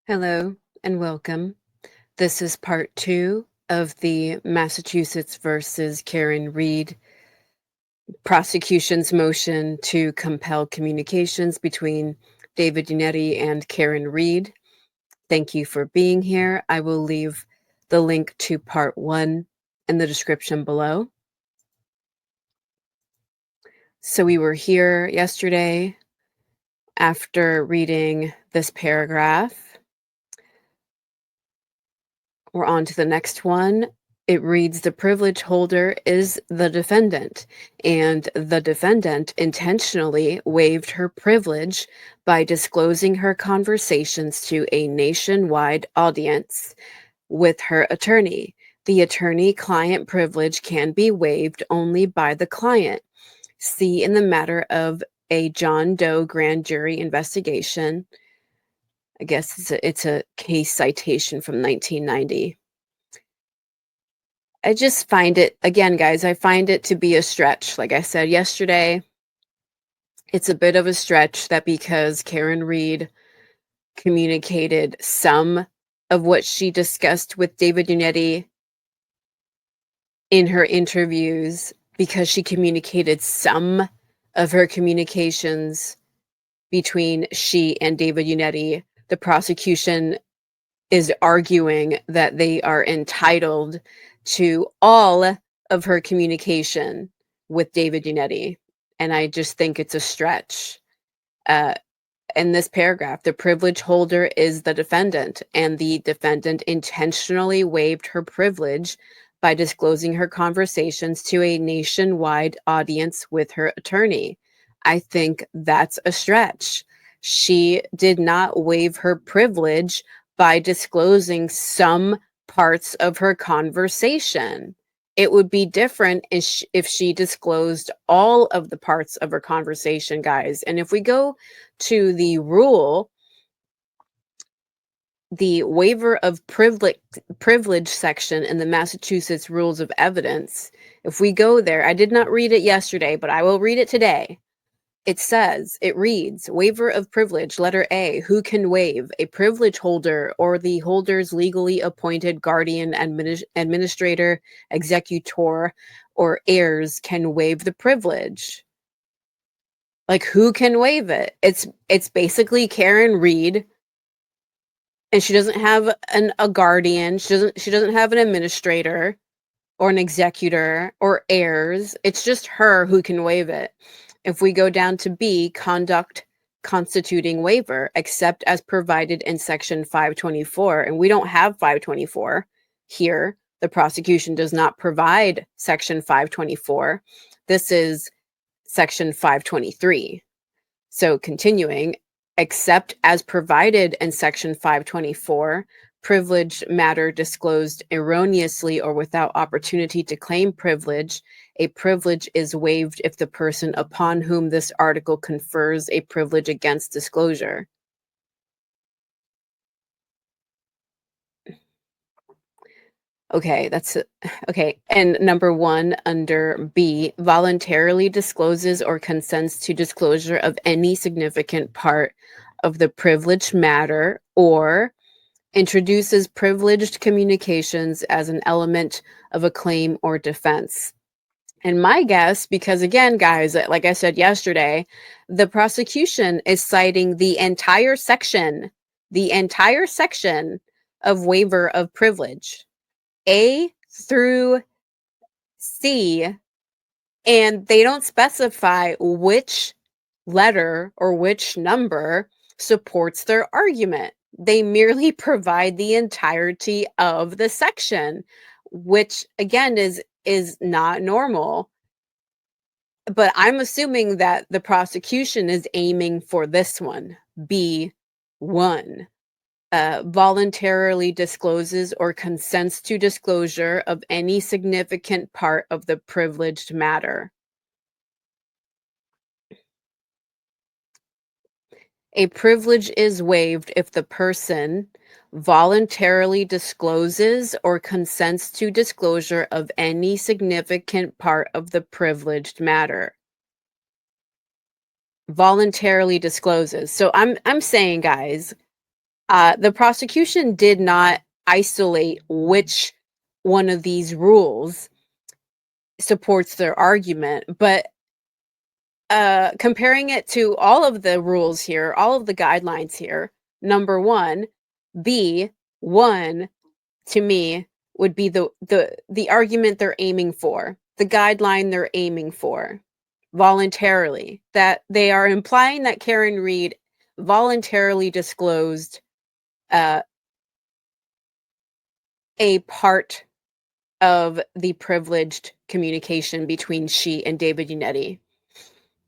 Hello and welcome. This is part 2 of the Massachusetts versus Karen Reed prosecution's motion to compel communications between David Unetti and Karen Reed. Thank you for being here. I will leave the link to part 1 in the description below. So we were here yesterday after reading this paragraph. We're on to the next one. It reads, the privilege holder is the defendant, and the defendant intentionally waived her privilege by disclosing her conversations to a nationwide audience with her attorney. The attorney-client privilege can be waived only by the client. See in the matter of a John Doe grand jury investigation. I guess it's a case citation from 1990. I just find it, again, guys, I find it to be a stretch. Like I said yesterday, it's a bit of a stretch that because Karen Reed communicated some of what she discussed with David Unetti in her interviews, because she communicated some of her communications between she and David Unetti, the prosecution is arguing that they are entitled to all of her communication with David Unetti. And I just think it's a stretch. In this paragraph, the privilege holder is the defendant, and the defendant intentionally waived her privilege by disclosing her conversations to a nationwide audience with her attorney. I think that's a stretch. She did not waive her privilege by disclosing some parts of her conversation. It would be different if she disclosed all of the parts of her conversation, guys. And if we go to the rule, the waiver of privilege section in the Massachusetts Rules of Evidence, if we go there, I did not read it yesterday, but I will read it today. It reads, waiver of privilege, letter A, who can waive? A privilege holder or the holder's legally appointed guardian, administrator, executor, or heirs can waive the privilege. Like, who can waive it? It's basically Karen Reed, and she doesn't have a guardian. She doesn't have an administrator or an executor or heirs. It's just her who can waive it. If we go down to B, conduct constituting waiver, except as provided in section 524, and we don't have 524 here. The prosecution does not provide section 524. This is section 523. So continuing, except as provided in section 524, privileged matter disclosed erroneously or without opportunity to claim privilege, a privilege is waived if the person upon whom this article confers a privilege against disclosure. Okay, okay. And number 1 under B, voluntarily discloses or consents to disclosure of any significant part of the privileged matter, or introduces privileged communications as an element of a claim or defense. And my guess, because again, guys, like I said yesterday, the prosecution is citing the entire section of waiver of privilege, A through C, and they don't specify which letter or which number supports their argument. They merely provide the entirety of the section, which again is not normal. But I'm assuming that the prosecution is aiming for this one, B1. Voluntarily discloses or consents to disclosure of any significant part of the privileged matter. A privilege is waived if the person voluntarily discloses or consents to disclosure of any significant part of the privileged matter. Voluntarily discloses. So I'm saying, guys, The prosecution did not isolate which one of these rules supports their argument, but comparing it to all of the rules here, all of the guidelines here, number 1, B1 to me would be the argument they're aiming for, the guideline they're aiming for voluntarily, that they are implying that Karen Read voluntarily disclosed a part of the privileged communication between she and David Unetti.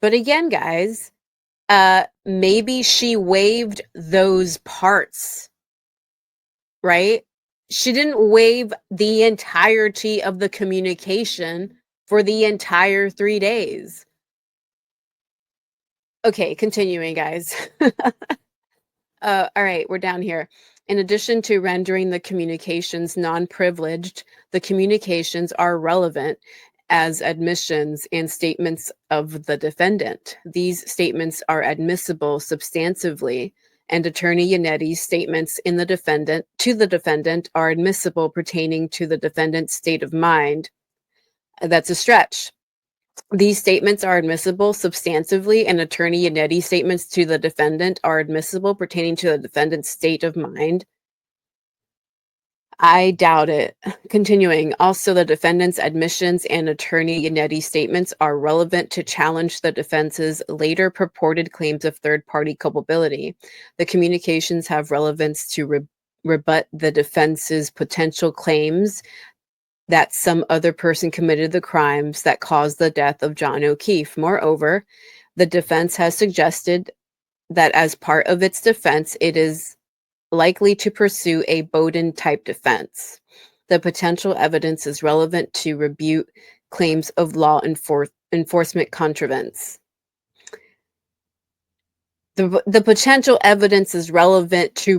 But again, guys, maybe she waived those parts, right? She didn't waive the entirety of the communication for the entire 3 days. Okay, continuing, guys. All right, we're down here. In addition to rendering the communications non-privileged, the communications are relevant as admissions and statements of the defendant. These statements are admissible substantively, and Attorney Unetti's statements to the defendant are admissible pertaining to the defendant's state of mind. That's a stretch. These statements are admissible substantively, and Attorney Unetti's statements to the defendant are admissible pertaining to the defendant's state of mind. I doubt it. Continuing, also the defendant's admissions and Attorney Unetti's statements are relevant to challenge the defense's later purported claims of third-party culpability. The communications have relevance to rebut the defense's potential claims that some other person committed the crimes that caused the death of John O'Keefe. Moreover, the defense has suggested that as part of its defense, it is likely to pursue a Bowden-type defense. The potential evidence is relevant to rebut claims of law enforcement contrivance. The potential evidence is relevant to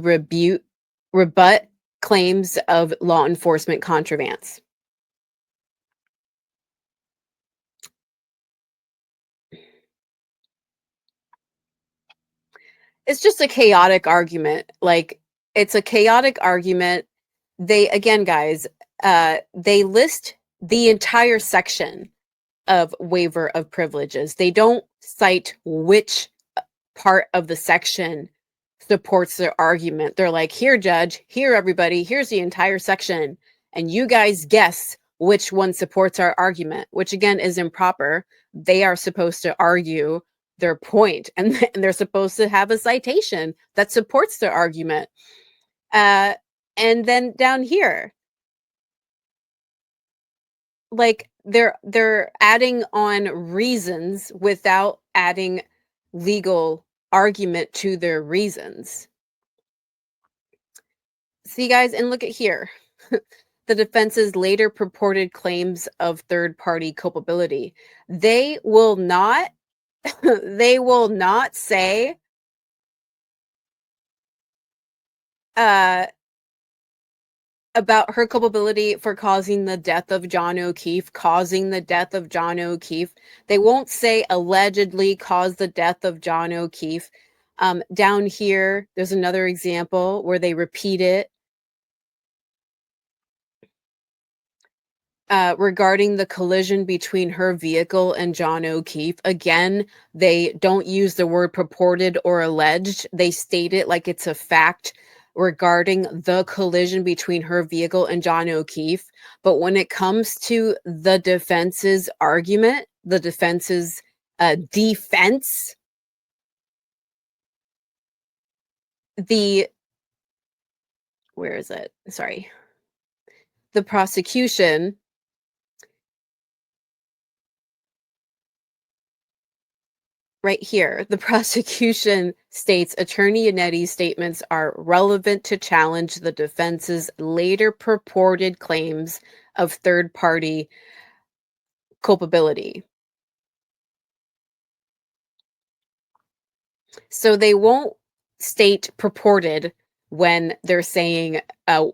rebut claims of law enforcement contrivance. It's just a chaotic argument. Like, it's a chaotic argument. Again, guys, they list the entire section of waiver of privileges. They don't cite which part of the section supports their argument. They're like, here, judge, here, everybody, here's the entire section. And you guys guess which one supports our argument, which again is improper. They are supposed to argue their point, and they're supposed to have a citation that supports their argument. And then down here, like they're adding on reasons without adding legal argument to their reasons. See, guys, and look at here. The defense's later purported claims of third-party culpability. They will not they will not say about her culpability for causing the death of John O'Keefe, They won't say allegedly caused the death of John O'Keefe. Down here, there's another example where they repeat it. Regarding the collision between her vehicle and John O'Keefe. Again, they don't use the word purported or alleged. They state it like it's a fact regarding the collision between her vehicle and John O'Keefe. But when it comes to the defense's argument, the defense's defense, where is it? Sorry. The prosecution right here, the prosecution states Attorney Unetti's statements are relevant to challenge the defense's later purported claims of third-party culpability. So they won't state purported when they're saying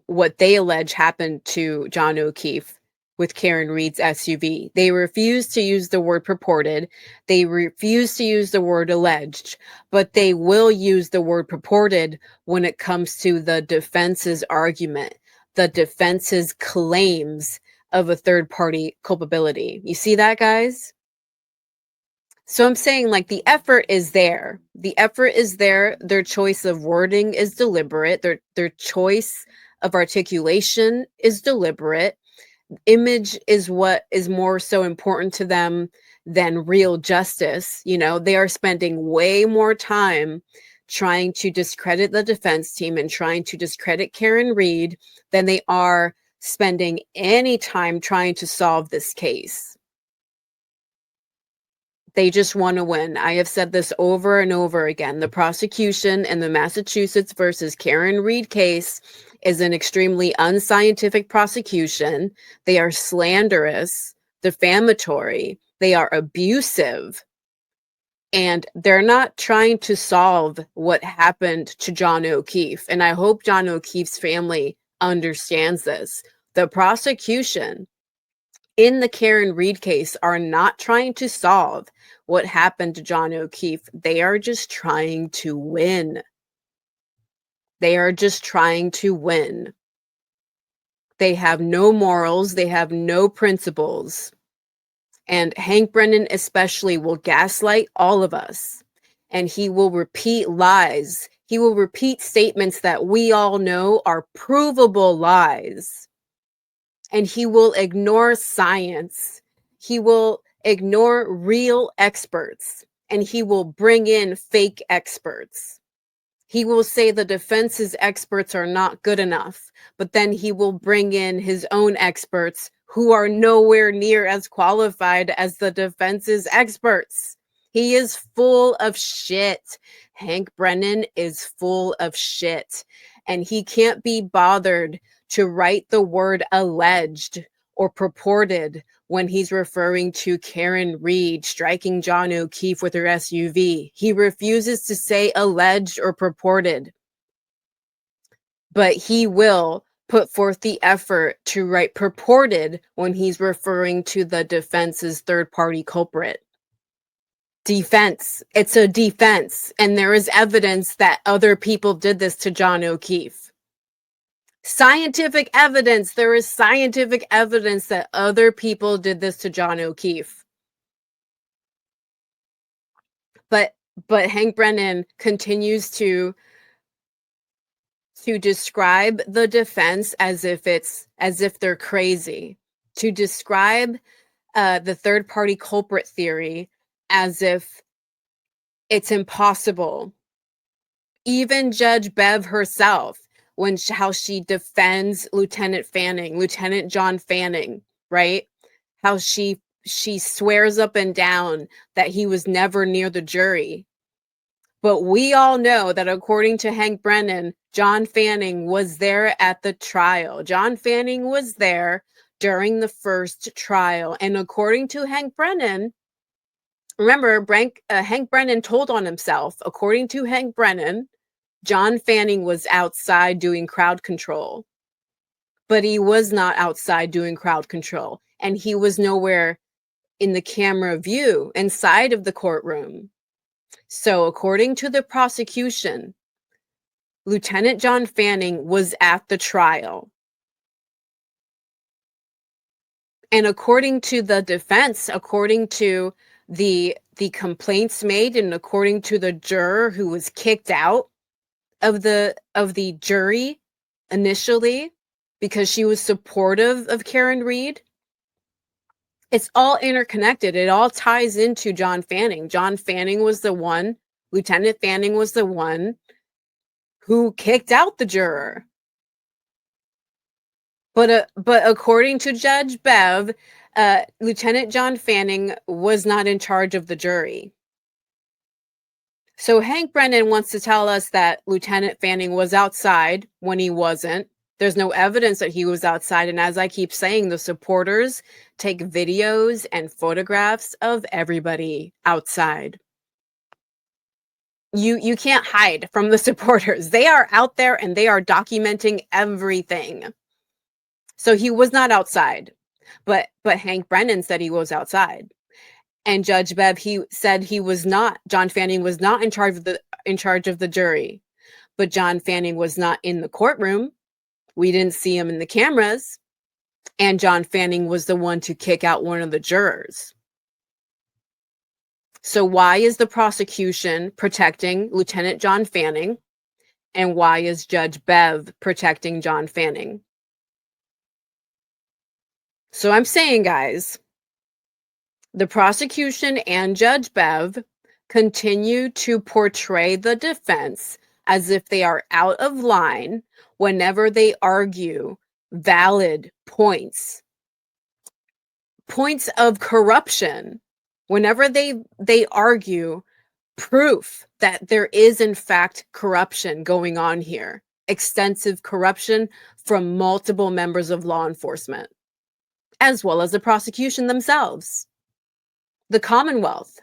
what they allege happened to John O'Keefe. with Karen Reed's SUV. They refuse to use the word purported. They refuse to use the word alleged, but they will use the word purported when it comes to the defense's argument, the defense's claims of a third party culpability. You see that, guys? So I'm saying, like, the effort is there. The effort is there. Their choice of wording is deliberate. Their choice of articulation is deliberate. Image is what is more so important to them than real justice. You know, they are spending way more time trying to discredit the defense team and trying to discredit Karen Reed than they are spending any time trying to solve this case. They just want to win. I have said this over and over again. The prosecution in the Massachusetts versus Karen Reed case is an extremely unscientific prosecution. They are slanderous, defamatory, they are abusive, and they're not trying to solve what happened to John O'Keefe. And I hope John O'Keefe's family understands this. The prosecution in the Karen Reed case are not trying to solve what happened to John O'Keefe. They are just trying to win. They are just trying to win. They have no morals. They have no principles. And Hank Brennan especially will gaslight all of us. And he will repeat lies. He will repeat statements that we all know are provable lies. And he will ignore science. He will ignore real experts, and he will bring in fake experts. He will say the defense's experts are not good enough, but then he will bring in his own experts who are nowhere near as qualified as the defense's experts. He is full of shit. Hank Brennan is full of shit, and he can't be bothered to write the word alleged or purported when he's referring to Karen Reed striking John O'Keefe with her SUV. He refuses to say alleged or purported, but he will put forth the effort to write purported when he's referring to the defense's third-party culprit. Defense. It's a defense, and there is evidence that other people did this to John O'Keefe. Scientific evidence. There is scientific evidence that other people did this to John O'Keefe. But Hank Brennan continues to describe the defense as if they're crazy, to describe the third party culprit theory as if it's impossible. Even Judge Bev herself, how she defends Lieutenant John Fanning, right? How she swears up and down that he was never near the jury. But we all know that according to Hank Brennan, John Fanning was there at the trial. John Fanning was there during the first trial. And according to Hank Brennan, remember, Hank Brennan told on himself. According to Hank Brennan, John Fanning was outside doing crowd control, but he was not outside doing crowd control, and he was nowhere in the camera view inside of the courtroom. So according to the prosecution, Lieutenant John Fanning was at the trial. And according to the defense, according to the complaints made, and according to the juror who was kicked out of the jury initially because she was supportive of Karen Reed, it's all interconnected. It all ties into John Fanning. John Fanning was the one, Lieutenant Fanning was the one who kicked out the juror. But according to Judge Bev, Lieutenant John Fanning was not in charge of the jury. So Hank Brennan wants to tell us that Lieutenant Fanning was outside when he wasn't. There's no evidence that he was outside. And as I keep saying, the supporters take videos and photographs of everybody outside. You can't hide from the supporters. They are out there and they are documenting everything. So he was not outside. But Hank Brennan said he was outside. And Judge Bev, he said he was not, John Fanning was not in charge of the jury. But John Fanning was not in the courtroom. We didn't see him in the cameras. And John Fanning was the one to kick out one of the jurors. So why is the prosecution protecting Lieutenant John Fanning? And why is Judge Bev protecting John Fanning? So I'm saying, guys, the prosecution and Judge Bev continue to portray the defense as if they are out of line whenever they argue valid points of corruption, whenever they argue proof that there is in fact corruption going on here, extensive corruption from multiple members of law enforcement, as well as the prosecution themselves, the Commonwealth.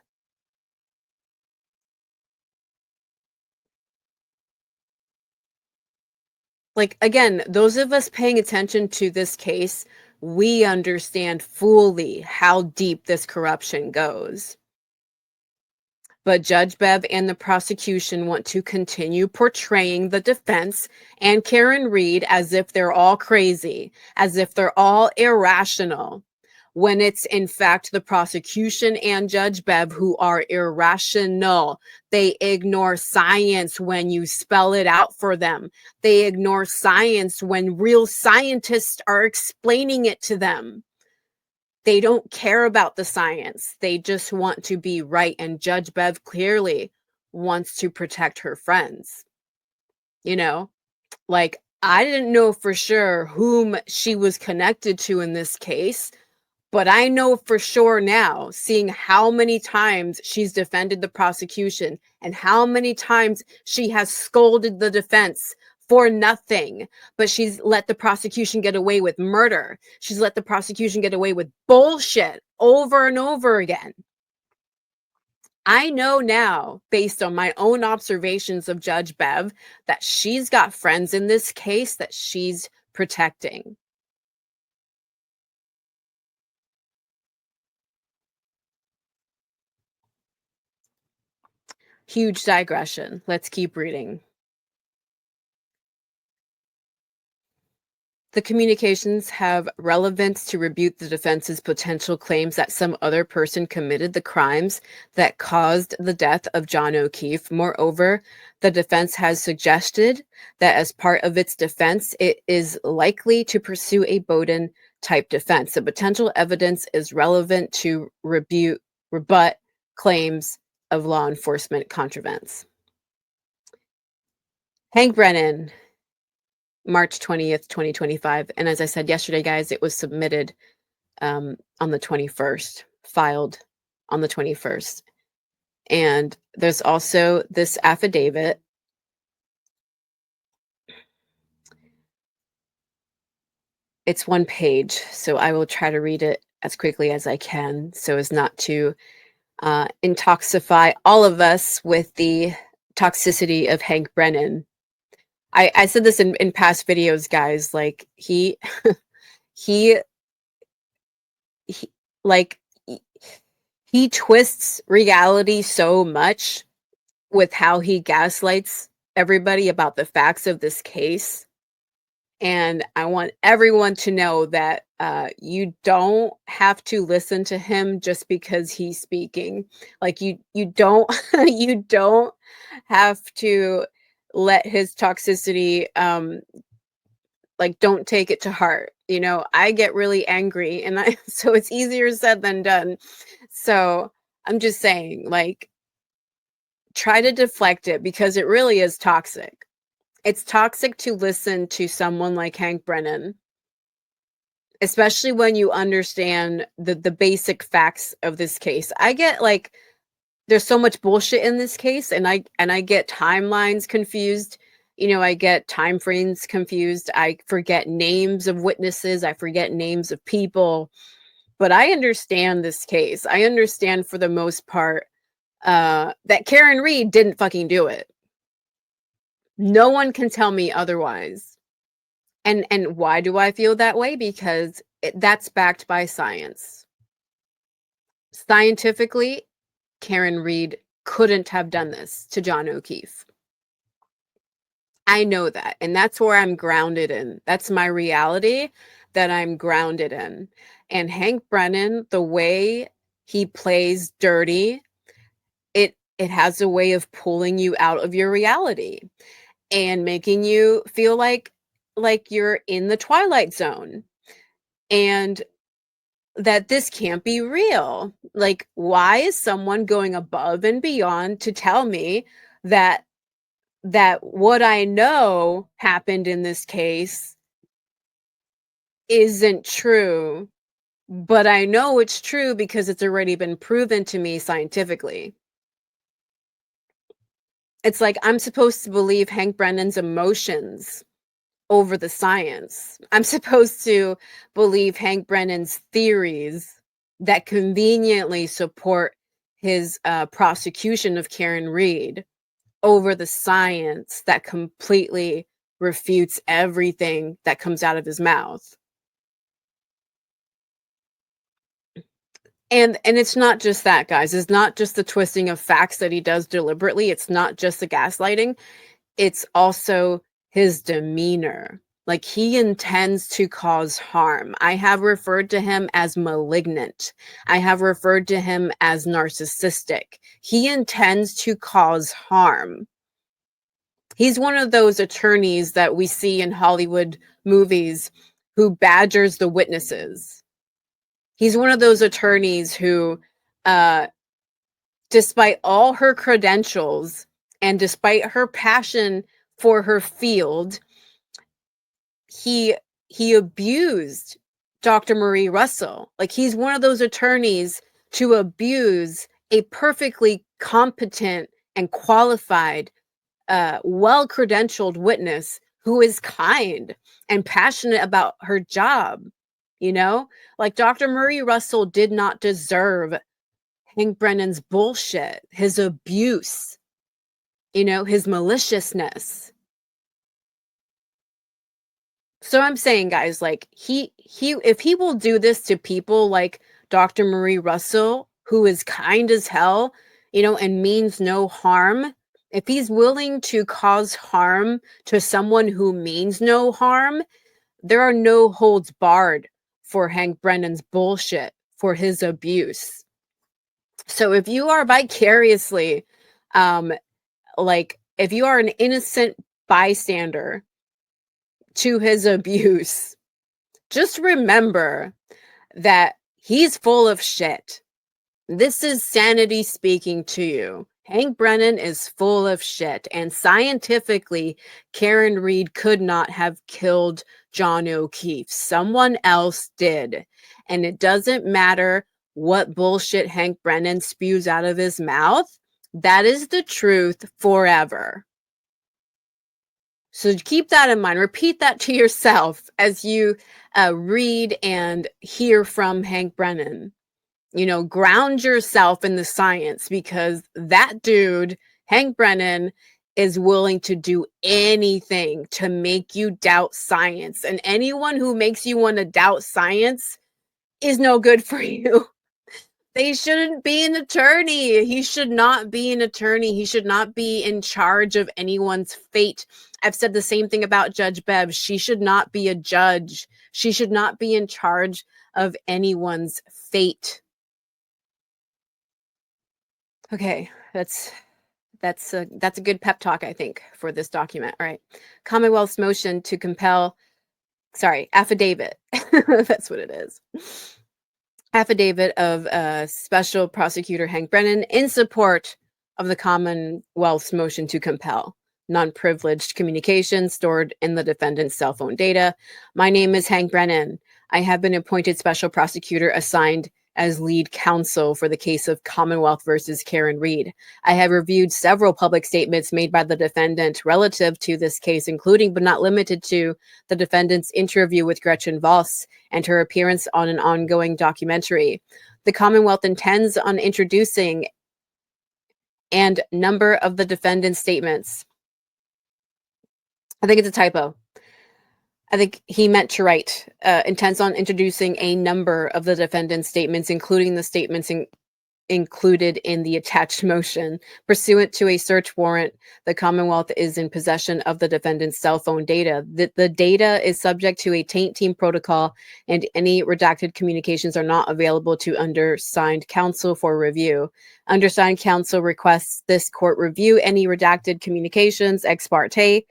Like, again, those of us paying attention to this case, we understand fully how deep this corruption goes. But Judge Bev and the prosecution want to continue portraying the defense and Karen Reed as if they're all crazy, as if they're all irrational, when it's in fact the prosecution and Judge Bev who are irrational. They ignore science when you spell it out for them. They ignore science when real scientists are explaining it to them. They don't care about the science. They just want to be right. And Judge Bev clearly wants to protect her friends. You know, like, I didn't know for sure whom she was connected to in this case, but I know for sure now, seeing how many times she's defended the prosecution and how many times she has scolded the defense for nothing, but she's let the prosecution get away with murder. She's let the prosecution get away with bullshit over and over again. I know now, based on my own observations of Judge Bev, that she's got friends in this case that she's protecting. Huge digression. Let's keep reading. The communications have relevance to rebut the defense's potential claims that some other person committed the crimes that caused the death of John O'Keefe. Moreover, the defense has suggested that as part of its defense, it is likely to pursue a Bowden-type defense. The potential evidence is relevant to rebut claims of law enforcement contrivance. Hank Brennan, March 20th, 2025. And as I said yesterday, guys, it was submitted on the 21st, filed on the 21st. And there's also this affidavit. It's one page, so I will try to read it as quickly as I can so as not to intoxify all of us with the toxicity of Hank Brennan. I said this in past videos, guys, like he twists reality so much with how he gaslights everybody about the facts of this case. And I want everyone to know that you don't have to listen to him just because he's speaking. Like you don't you don't have to let his toxicity like, don't take it to heart. You know, I get really angry and so it's easier said than done. So I'm just saying, like, try to deflect it because it really is toxic. It's toxic to listen to someone like Hank Brennan, especially when you understand the basic facts of this case. I get, like, there's so much bullshit in this case, and I get timelines confused. You know, I get time frames confused. I forget names of witnesses. I forget names of people. But I understand this case. I understand for the most part that Karen Reed didn't fucking do it. No one can tell me otherwise. And why do I feel that way? Because That's backed by science. Scientifically, Karen Read couldn't have done this to John O'Keefe. I know that, and that's where I'm grounded in. That's my reality that I'm grounded in. And Hank Brennan, the way he plays dirty, it has a way of pulling you out of your reality and making you feel like you're in the Twilight Zone and that this can't be real. Like, why is someone going above and beyond to tell me that what I know happened in this case isn't true, but I know it's true because it's already been proven to me scientifically. It's like I'm supposed to believe Hank Brennan's emotions over the science. I'm supposed to believe Hank Brennan's theories that conveniently support his prosecution of Karen Read over the science that completely refutes everything that comes out of his mouth. And it's not just that, guys. It's not just the twisting of facts that he does deliberately. It's not just the gaslighting. It's also his demeanor. Like, he intends to cause harm. I have referred to him as malignant. I have referred to him as narcissistic. He intends to cause harm. He's one of those attorneys that we see in Hollywood movies who badgers the witnesses. He's one of those attorneys who, despite all her credentials and despite her passion for her field, he abused Dr. Marie Russell. Like, he's one of those attorneys to abuse a perfectly competent and qualified, well-credentialed witness who is kind and passionate about her job. You know, like, Dr. Marie Russell did not deserve Hank Brennan's bullshit, his abuse, you know, his maliciousness. So I'm saying, guys, like, he if he will do this to people like Dr. Marie Russell, who is kind as hell, you know, and means no harm, if he's willing to cause harm to someone who means no harm, there are no holds barred for Hank Brennan's bullshit, for his abuse. So if you are vicariously, like, if you are an innocent bystander to his abuse, just remember that he's full of shit. This is sanity speaking to you. Hank Brennan is full of shit, and scientifically, Karen Read could not have killed John O'Keefe. Someone else did. And it doesn't matter what bullshit Hank Brennan spews out of his mouth. That is the truth forever. So keep that in mind. Repeat that to yourself as you read and hear from Hank Brennan. You know, ground yourself in the science, because that dude, Hank Brennan, is willing to do anything to make you doubt science. And anyone who makes you want to doubt science is no good for you. They shouldn't be an attorney. He should not be an attorney. He should not be in charge of anyone's fate. I've said the same thing about Judge Bev. She should not be a judge. She should not be in charge of anyone's fate. Okay, that's a good pep talk, I think, for this document. All right. Commonwealth's motion to compel, affidavit. That's what it is. Affidavit of Special Prosecutor Hank Brennan in support of the Commonwealth's motion to compel non-privileged communication stored in the defendant's cell phone data. My name is Hank Brennan. I have been appointed special prosecutor assigned as lead counsel for the case of Commonwealth versus Karen Read. I have reviewed several public statements made by the defendant relative to this case, including but not limited to the defendant's interview with Gretchen Voss and her appearance on an ongoing documentary. The Commonwealth intends on introducing and number of the defendant's statements. I think it's a typo. I think he meant to write, intends on introducing a number of the defendant's statements, including the statements included in the attached motion. Pursuant to a search warrant, the Commonwealth is in possession of the defendant's cell phone data. The data is subject to a taint team protocol, and any redacted communications are not available to undersigned counsel for review. Undersigned counsel requests this court review any redacted communications ex parte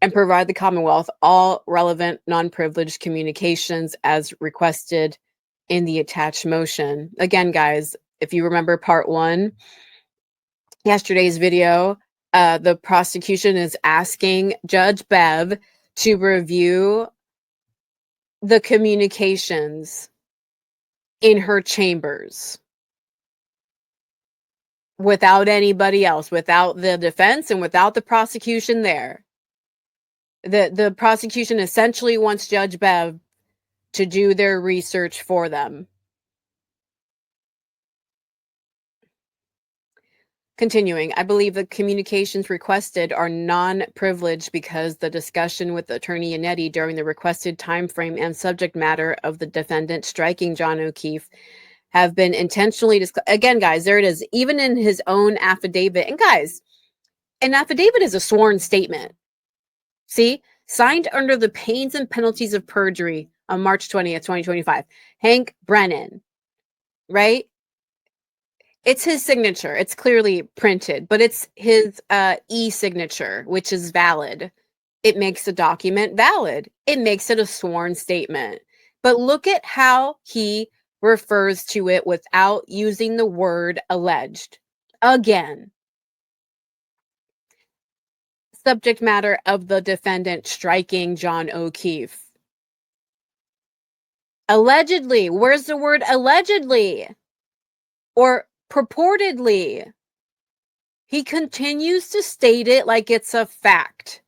and provide the Commonwealth all relevant non-privileged communications as requested in the attached motion. Again, guys, if you remember part 1, yesterday's video, the prosecution is asking Judge Bev to review the communications in her chambers without anybody else, without the defense and without the prosecution there. The prosecution essentially wants Judge Bev to do their research for them. Continuing, I believe the communications requested are non-privileged because the discussion with Attorney Yannetti during the requested timeframe and subject matter of the defendant striking John O'Keefe have been intentionally again, guys, there it is, even in his own affidavit. And guys, an affidavit is a sworn statement. See? Signed under the pains and penalties of perjury on March 20th, 2025. Hank Brennan, right? It's his signature. It's clearly printed, but it's his e-signature, which is valid. It makes the document valid. It makes it a sworn statement. But look at how he refers to it without using the word alleged. Again. Subject matter of the defendant striking John O'Keefe. Allegedly. Where's the word allegedly? Or purportedly. He continues to state it like it's a fact.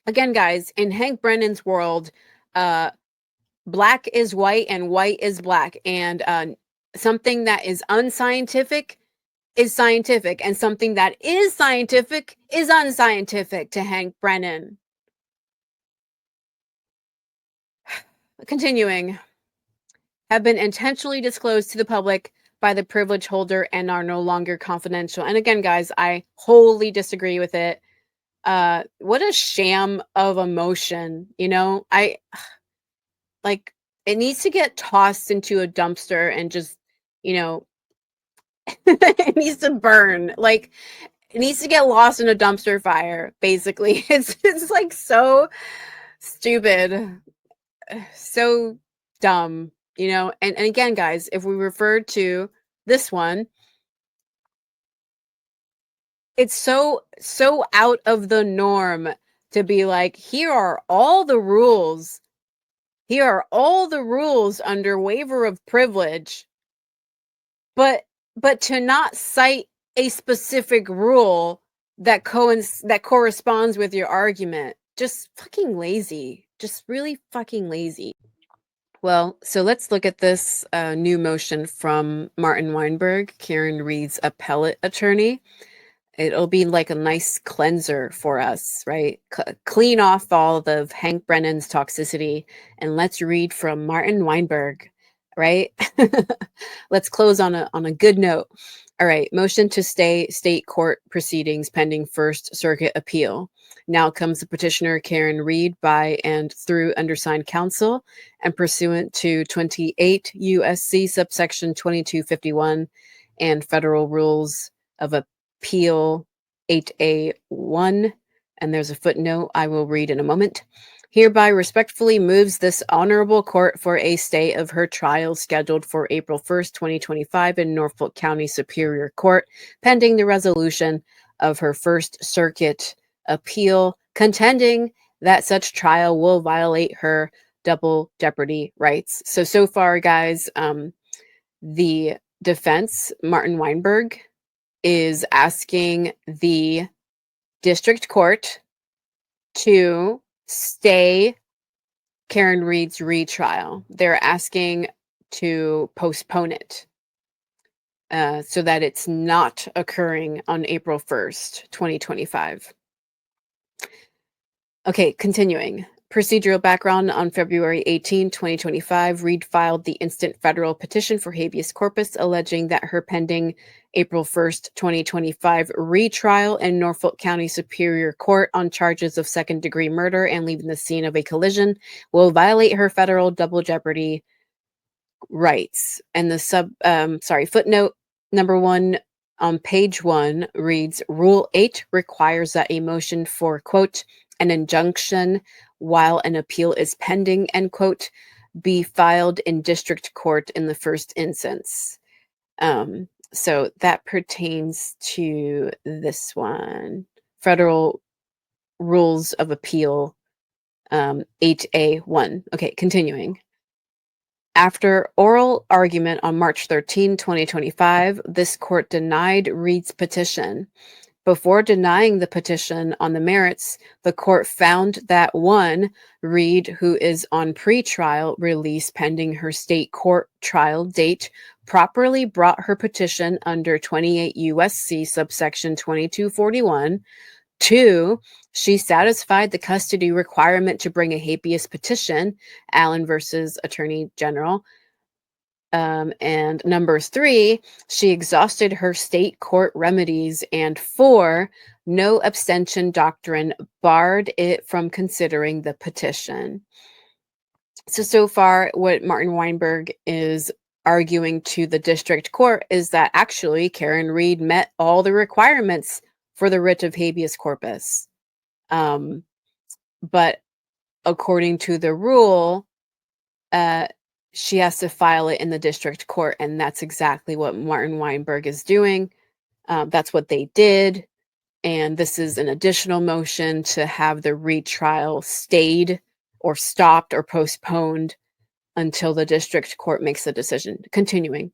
Again, guys, in Hank Brennan's world, black is white and white is black. And something that is unscientific is scientific, and something that is scientific is unscientific to Hank Brennan. Continuing, have been intentionally disclosed to the public by the privilege holder and are no longer confidential. And again, guys, I wholly disagree with it. What a sham of emotion, you know? Like, it needs to get tossed into a dumpster and just, you know, it needs to burn. Like, it needs to get lost in a dumpster fire, basically. It's like so stupid, so dumb, you know? And again, guys, if we refer to this one, it's so out of the norm to be like, here are all the rules. Here are all the rules under waiver of privilege. But to not cite a specific rule that corresponds with your argument, just fucking lazy. Just really fucking lazy. Well, so let's look at this new motion from Martin Weinberg, Karen Reed's appellate attorney. It'll be like a nice cleanser for us, right? Clean off all of Hank Brennan's toxicity, and let's read from Martin Weinberg, right? Let's close on a good note. All right, motion to stay state court proceedings pending First Circuit appeal. Now comes the petitioner Karen Reed by and through undersigned counsel and pursuant to 28 USC subsection 2251 and federal rules of appeal 8A1. And there's a footnote I will read in a moment. Hereby respectfully moves this honorable court for a stay of her trial scheduled for April 1st, 2025 in Norfolk County Superior Court, pending the resolution of her First Circuit appeal, contending that such trial will violate her double jeopardy rights. So far, guys, the defense, Martin Weinberg, is asking the district court to stay Karen Reed's retrial. They're asking to postpone it so that it's not occurring on April 1st, 2025. Okay, continuing. Procedural background: on February 18, 2025, Reed filed the instant federal petition for habeas corpus, alleging that her pending April 1st, 2025 retrial in Norfolk County Superior Court on charges of second-degree murder and leaving the scene of a collision will violate her federal double jeopardy rights. And the footnote number 1 on page 1 reads, Rule 8 requires that a motion for, quote, an injunction while an appeal is pending, end quote, be filed in district court in the first instance. So that pertains to this one. Federal Rules of Appeal 8A1. Okay, continuing. After oral argument on March 13, 2025, this court denied Reed's petition. Before denying the petition on the merits, the court found that 1, Reed, who is on pretrial release pending her state court trial date, properly brought her petition under 28 U.S.C. subsection 2241. 2, she satisfied the custody requirement to bring a habeas petition, Allen versus Attorney General. And number 3, she exhausted her state court remedies. And 4, no abstention doctrine barred it from considering the petition. So far, what Martin Weinberg is arguing to the district court is that actually Karen Reed met all the requirements for the writ of habeas corpus. But according to the rule, she has to file it in the district court, and that's exactly what Martin Weinberg is doing. That's what they did, and this is an additional motion to have the retrial stayed or stopped or postponed until the district court makes the decision. Continuing.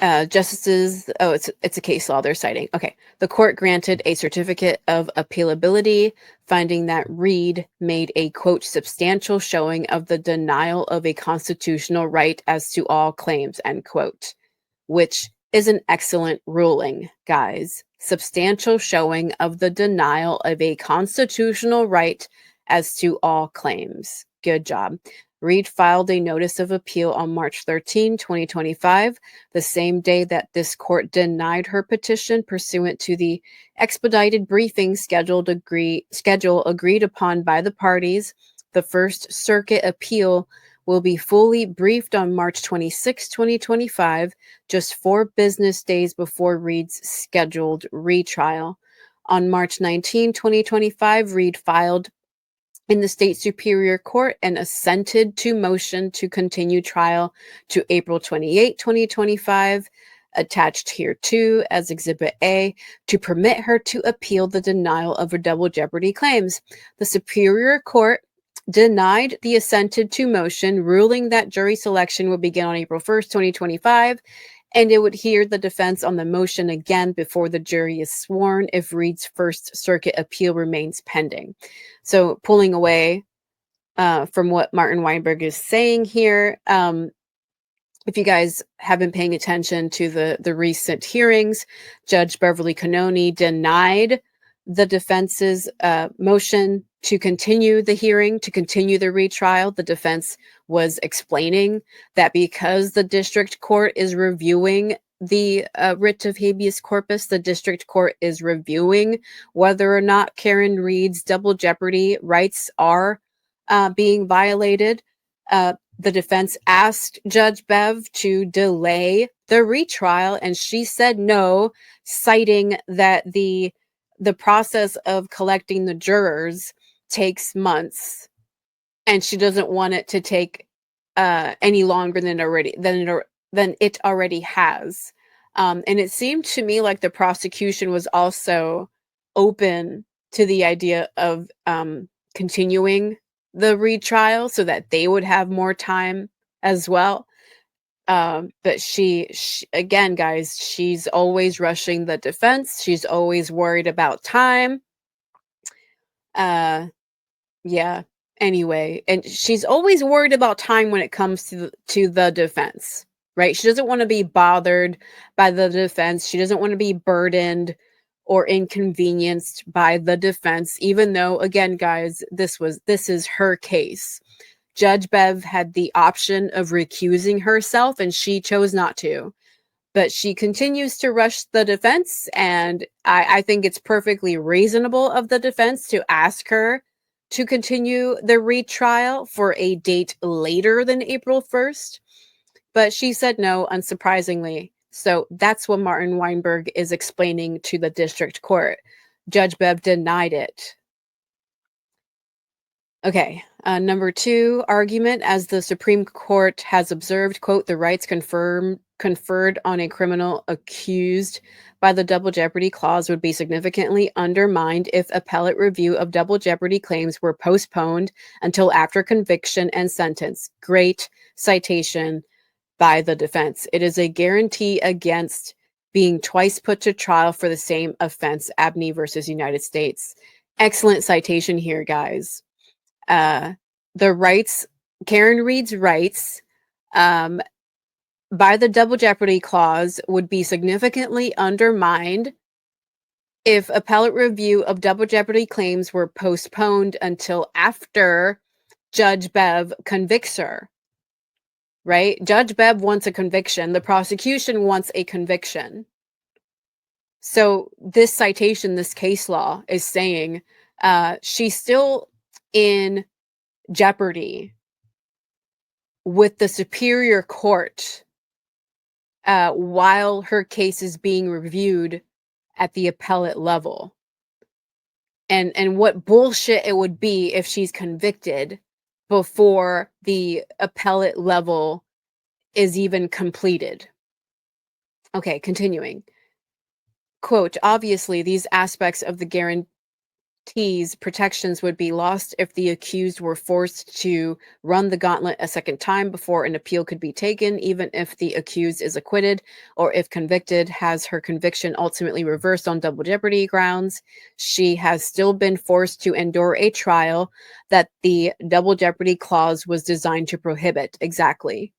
Justices, it's a case law they're citing. Okay. The court granted a certificate of appealability, finding that Reed made a, quote, substantial showing of the denial of a constitutional right as to all claims, end quote, which is an excellent ruling, guys. Substantial showing of the denial of a constitutional right as to all claims. Good job. Reed filed a notice of appeal on March 13, 2025, the same day that this court denied her petition pursuant to the expedited briefing schedule agreed upon by the parties. The First Circuit appeal will be fully briefed on March 26, 2025, just 4 business days before Reed's scheduled retrial. On March 19, 2025, Reed filed in the state superior court and assented to motion to continue trial to April 28, 2025, attached here too as Exhibit A, to permit her to appeal the denial of her double jeopardy claims. The superior court denied the assented to motion, ruling that jury selection would begin on April 1st, 2025, and it would hear the defense on the motion again before the jury is sworn if Reed's First Circuit appeal remains pending. So pulling away from what Martin Weinberg is saying here, if you guys have been paying attention to the recent hearings, Judge Beverly Cannoni denied the defense's motion to continue the hearing, to continue the retrial. The defense was explaining that because the district court is reviewing the writ of habeas corpus, the district court is reviewing whether or not Karen Reed's double jeopardy rights are being violated. The defense asked Judge Bev to delay the retrial, and she said no, citing that the process of collecting the jurors takes months, and she doesn't want it to take any longer than it already has. And it seemed to me like the prosecution was also open to the idea of continuing the retrial so that they would have more time as well. But she again, guys, she's always rushing the defense. She's always worried about time. Yeah. Anyway, and she's always worried about time when it comes to the defense, right? She doesn't want to be bothered by the defense. She doesn't want to be burdened or inconvenienced by the defense, even though, again, guys, this is her case. Judge Bev had the option of recusing herself, and she chose not to. But she continues to rush the defense, and I think it's perfectly reasonable of the defense to ask her to continue the retrial for a date later than April 1st. But she said no, unsurprisingly. So that's what Martin Weinberg is explaining to the district court. Judge Bev denied it. Okay, number 2 argument, as the Supreme Court has observed, quote, the rights conferred on a criminal accused by the double jeopardy clause would be significantly undermined if appellate review of double jeopardy claims were postponed until after conviction and sentence. Great citation by the defense. It is a guarantee against being twice put to trial for the same offense. Abney versus United States. Excellent citation here, guys. The rights, Karen Reed's rights, by the double jeopardy clause would be significantly undermined if appellate review of double jeopardy claims were postponed until after Judge Bev convicts her. Right? Judge Bev wants a conviction. The prosecution wants a conviction. So this citation, this case law is saying she's still in jeopardy with the superior court while her case is being reviewed at the appellate level. And what bullshit it would be if she's convicted before the appellate level is even completed. Okay, continuing. Quote, obviously, these aspects of the guarantees protections would be lost if the accused were forced to run the gauntlet a second time before an appeal could be taken, even if the accused is acquitted or if convicted, has her conviction ultimately reversed on double jeopardy grounds. She has still been forced to endure a trial that the double jeopardy clause was designed to prohibit. Exactly.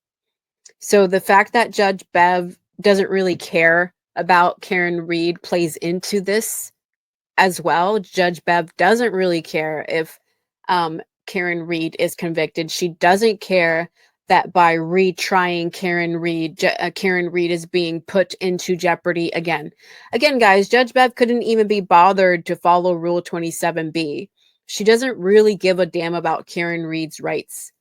So the fact that Judge Bev doesn't really care about Karen Reed plays into this as well. Judge Bev doesn't really care if Karen Reed is convicted. She doesn't care that by retrying Karen Reed, Karen Reed is being put into jeopardy again. Again, guys, Judge Bev couldn't even be bothered to follow Rule 27B. She doesn't really give a damn about Karen Reed's rights.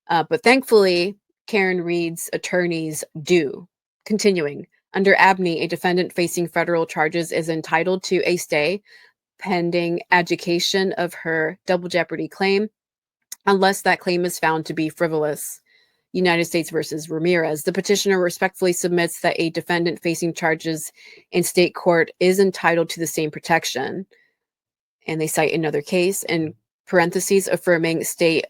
But thankfully, Karen Reed's attorneys do. Continuing, under Abney, a defendant facing federal charges is entitled to a stay pending adjudication of her double jeopardy claim, unless that claim is found to be frivolous. United States versus Ramirez. The petitioner respectfully submits that a defendant facing charges in state court is entitled to the same protection. And they cite another case in parentheses affirming state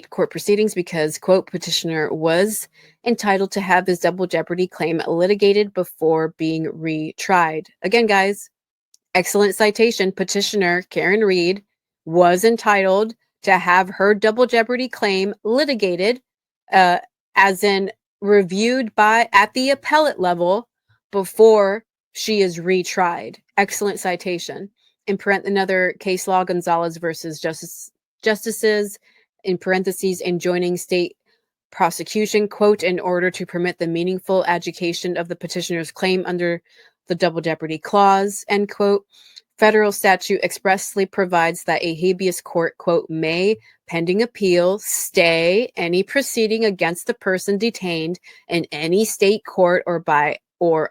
court proceedings because, quote, petitioner was entitled to have his double jeopardy claim litigated before being retried. Again, guys, excellent citation. Petitioner Karen Reed was entitled to have her double jeopardy claim litigated, as in reviewed at the appellate level before she is retried. Excellent citation. In another case law, Gonzalez versus justices, in parentheses, enjoining state prosecution, quote, in order to permit the meaningful adjudication of the petitioner's claim under the double jeopardy clause, end quote. Federal statute expressly provides that a habeas court, quote, may, pending appeal, stay any proceeding against the person detained in any state court or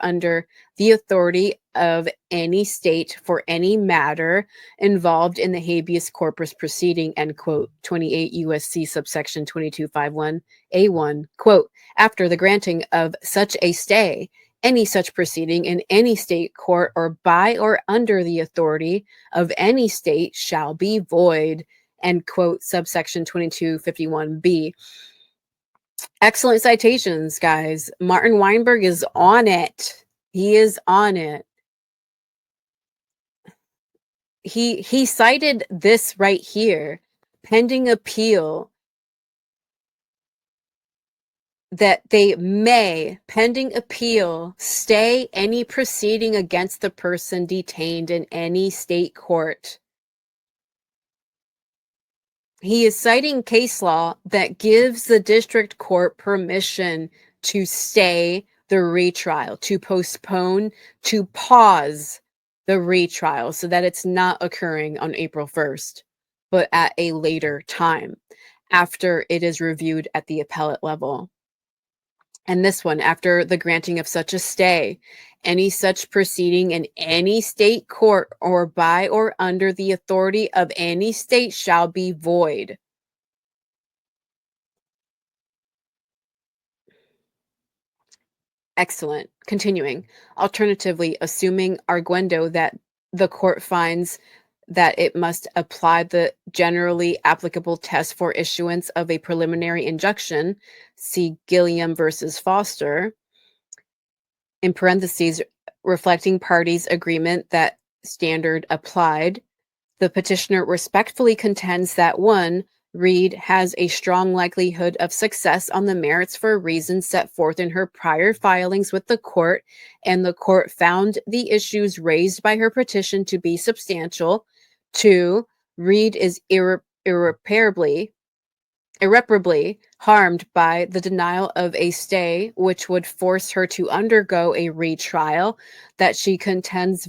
under the authority of any state for any matter involved in the habeas corpus proceeding, end quote, 28 USC subsection 2251A1, quote, after the granting of such a stay, any such proceeding in any state court or by or under the authority of any state shall be void, end quote, subsection 2251B. Excellent citations, guys. Martin Weinberg is on it. He is on it. He cited this right here, pending appeal. that they may, pending appeal, stay any proceeding against the person detained in any state court. He is citing case law that gives the district court permission to stay the retrial, to postpone, to pause the retrial so that it's not occurring on April 1st, but at a later time after it is reviewed at the appellate level. And this one, after the granting of such a stay, any such proceeding in any state court or by or under the authority of any state shall be void. Excellent. Continuing. Alternatively, assuming arguendo that the court finds that it must apply the generally applicable test for issuance of a preliminary injunction, see Gilliam versus Foster, in parentheses, reflecting parties' agreement that standard applied, the petitioner respectfully contends that 1. Reed has a strong likelihood of success on the merits for reasons set forth in her prior filings with the court, and the court found the issues raised by her petition to be substantial. 2. Reed is irreparably harmed by the denial of a stay, which would force her to undergo a retrial that she contends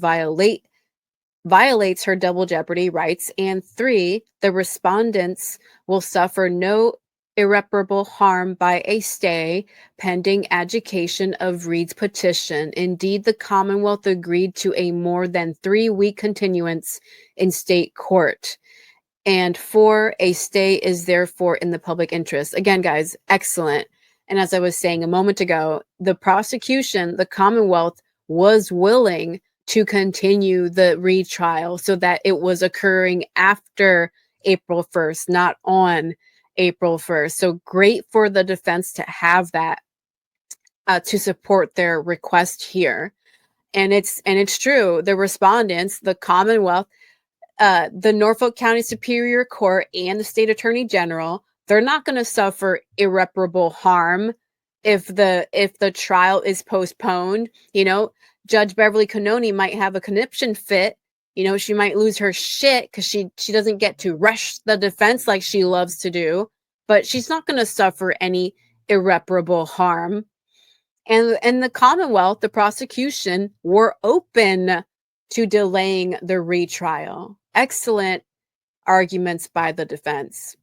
violates her double jeopardy rights. And 3, the respondents will suffer no irreparable harm by a stay pending adjudication of Reed's petition. Indeed, the Commonwealth agreed to a more than 3-week continuance in state court. And 4, a stay is therefore in the public interest. Again, guys, excellent. And as I was saying a moment ago, the prosecution, the Commonwealth, was willing to continue the retrial so that it was occurring after April 1st, not on April 1st. So great for the defense to have that to support their request here. And it's true. The respondents, the Commonwealth, the Norfolk County Superior Court, and the State Attorney General, they're not going to suffer irreparable harm if the trial is postponed. You know, Judge Beverly Cannoni might have a conniption fit. You know, she might lose her shit because she doesn't get to rush the defense like she loves to do, but she's not going to suffer any irreparable harm. And the Commonwealth, the prosecution, were open to delaying the retrial. Excellent arguments by the defense.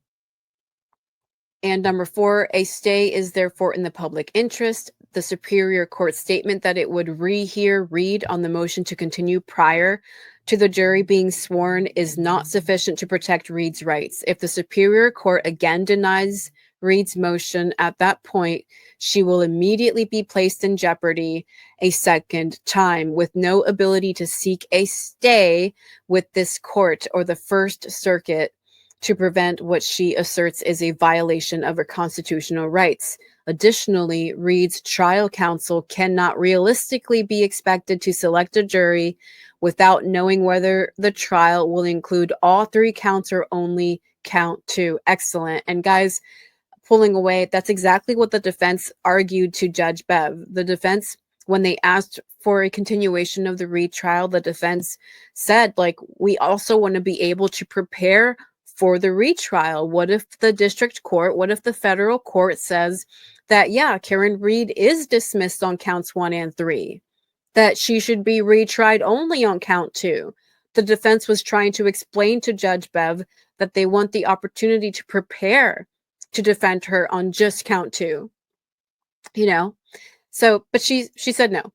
And number 4, a stay is therefore in the public interest. The Superior Court statement that it would rehear Reed on the motion to continue prior to the jury being sworn is not sufficient to protect Reed's rights. If the Superior Court again denies Reed's motion at that point, she will immediately be placed in jeopardy a second time with no ability to seek a stay with this court or the First Circuit to prevent what she asserts is a violation of her constitutional rights. Additionally, Reed's trial counsel cannot realistically be expected to select a jury without knowing whether the trial will include all 3 counts or only count 2. Excellent. And guys, pulling away, that's exactly what the defense argued to Judge Bev. The defense, when they asked for a continuation of the retrial, the defense said, like, we also want to be able to prepare for the retrial. What if the district court, what if the federal court says that, yeah, Karen Reed is dismissed on counts 1 and 3, that she should be retried only on count 2? The defense was trying to explain to Judge Bev that they want the opportunity to prepare to defend her on just count 2, you know? So, but she said no.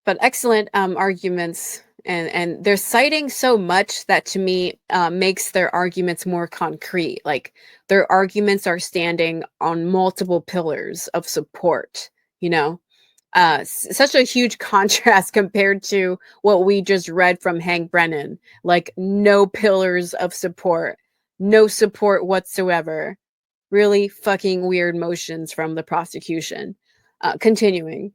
But excellent arguments, and they're citing so much that to me makes their arguments more concrete. Like, their arguments are standing on multiple pillars of support, you know? Such a huge contrast compared to what we just read from Hank Brennan. Like, no pillars of support, no support whatsoever. Really fucking weird motions from the prosecution. Continuing.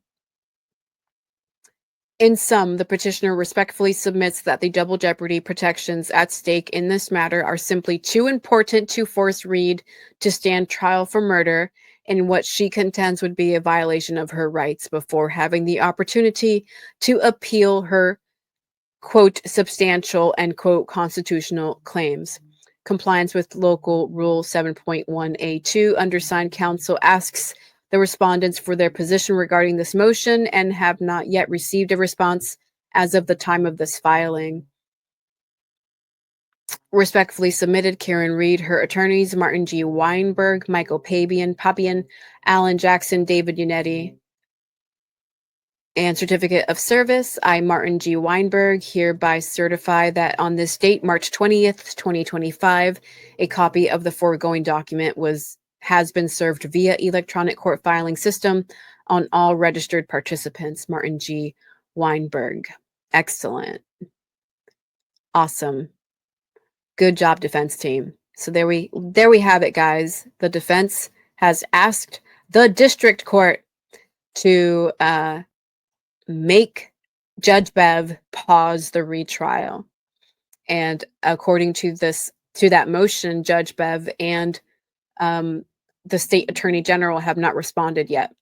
In sum, the petitioner respectfully submits that the double jeopardy protections at stake in this matter are simply too important to force Reed to stand trial for murder, in what she contends would be a violation of her rights before having the opportunity to appeal her, quote, substantial, end quote, constitutional claims. Compliance with Local Rule 7.1A2, undersigned counsel asks the respondents for their position regarding this motion and have not yet received a response as of the time of this filing. Respectfully submitted, Karen Reed. Her attorneys, Martin G. Weinberg, Michael Papian, Alan Jackson, David Unetti. And certificate of service, I, Martin G. Weinberg, hereby certify that on this date, March 20th, 2025, a copy of the foregoing document has been served via electronic court filing system on all registered participants. Martin G. Weinberg. Excellent. Awesome. Good job, defense team. So there we have it, guys. The defense has asked the district court to make Judge Bev pause the retrial. And according to that motion, Judge Bev and the state attorney general have not responded yet.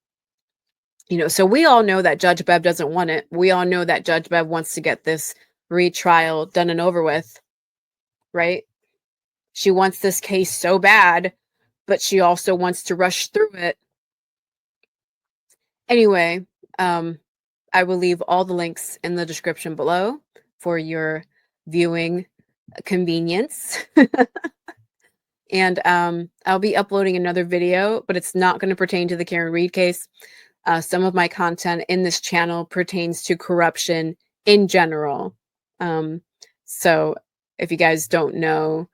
So we all know that Judge Bev doesn't want it. We all know that Judge Bev wants to get this retrial done and over with, right? She wants this case so bad, but she also wants to rush through it. Anyway, I will leave all the links in the description below for your viewing convenience. And I'll be uploading another video, but it's not going to pertain to the Karen Reed case. Some of my content in this channel pertains to corruption in general. So if you guys don't know,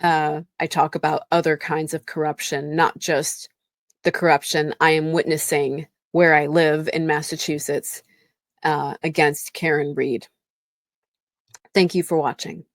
I talk about other kinds of corruption, not just the corruption I am witnessing where I live in Massachusetts against Karen Reed. Thank you for watching.